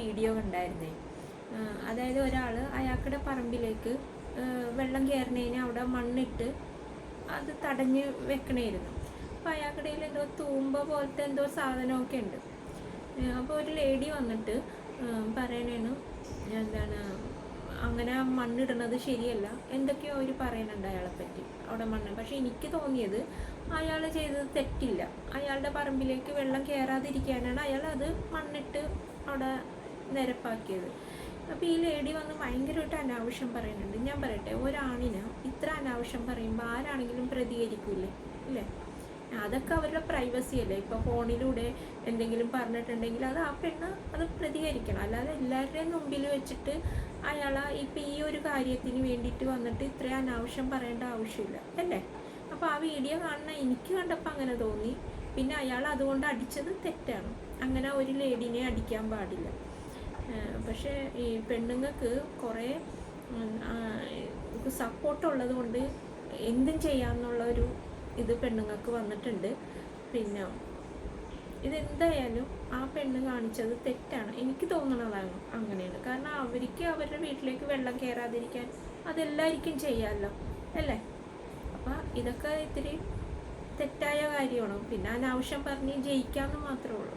Video കണ്ടായിരുന്നേ. അതായത് ഒരാൾ അയാളുടെ പറമ്പിലേക്ക് വെള്ളം കയറുന്നതിന് അവിടെ മണ്ണിട്ട് അത് തടഞ്ഞ് വെക്കണമായിരുന്നു. അപ്പോൾ അയാളുടെ കയ്യിൽ എന്തോ തൂമ്പ പോലത്തെ എന്തോ സാധനമൊക്കെ ഉണ്ട്. അപ്പോൾ ഒരു ലേഡി വന്നിട്ട് പറയണേണ്, എന്താണ് അങ്ങനെ മണ്ണിടുന്നത് ശരിയല്ല, എന്തൊക്കെയോ അവർ പറയുന്നുണ്ട് അയാളെ പറ്റി അവിടെ മണ്ണ്. പക്ഷെ എനിക്ക് തോന്നിയത് അയാൾ ചെയ്തത് തെറ്റില്ല. അയാളുടെ പറമ്പിലേക്ക് വെള്ളം കയറാതിരിക്കാനാണ് അയാൾ അത് മണ്ണിട്ട് അവിടെ നിരപ്പാക്കിയത്. അപ്പോൾ ഈ ലേഡി വന്ന് ഭയങ്കരമായിട്ട് അനാവശ്യം പറയുന്നുണ്ട്. ഞാൻ പറയട്ടെ, ഒരാണിന് ഇത്ര അനാവശ്യം പറയുമ്പോൾ ആരാണെങ്കിലും പ്രതികരിക്കൂലേ? ഇല്ലേ? അതൊക്കെ അവരുടെ പ്രൈവസി അല്ലേ. ഇപ്പോൾ ഫോണിലൂടെ എന്തെങ്കിലും പറഞ്ഞിട്ടുണ്ടെങ്കിൽ അത് ആ പെണ്ണ് അത് പ്രതികരിക്കണം. അല്ലാതെ എല്ലാവരുടെയും മുമ്പിൽ വെച്ചിട്ട് ഇപ്പം ഈ ഒരു കാര്യത്തിന് വേണ്ടിയിട്ട് വന്നിട്ട് ഇത്രയും അനാവശ്യം പറയേണ്ട ആവശ്യമില്ല അല്ലേ? അപ്പോൾ ആ വീഡിയോ കാണുന്ന എനിക്ക് കണ്ടപ്പോൾ അങ്ങനെ തോന്നി. പിന്നെ അയാൾ അതുകൊണ്ട് അടിച്ചത് തെറ്റാണ്. അങ്ങനെ ഒരു ലേഡീനെ അടിക്കാൻ പാടില്ല. പക്ഷേ ഈ പെണ്ണുങ്ങൾക്ക് കുറേ സപ്പോർട്ടുള്ളത് കൊണ്ട് എന്തും ചെയ്യാമെന്നുള്ളൊരു ഇത് പെണ്ണുങ്ങൾക്ക് വന്നിട്ടുണ്ട്. പിന്നെ ഇതെന്തായാലും ആ പെണ്ണ് കാണിച്ചത് തെറ്റാണ്. എനിക്ക് തോന്നണതാണ് അങ്ങനെയാണ്. കാരണം അവർക്ക് അവരുടെ വീട്ടിലേക്ക് വെള്ളം കയറാതിരിക്കാൻ അതെല്ലാവർക്കും ചെയ്യാമല്ലോ അല്ലേ? അപ്പം ഇതൊക്കെ ഇത്തിരി തെറ്റായ കാര്യമാണ്. പിന്നെ അനാവശ്യം പറഞ്ഞ് ജയിക്കാമെന്ന് മാത്രമേ ഉള്ളൂ.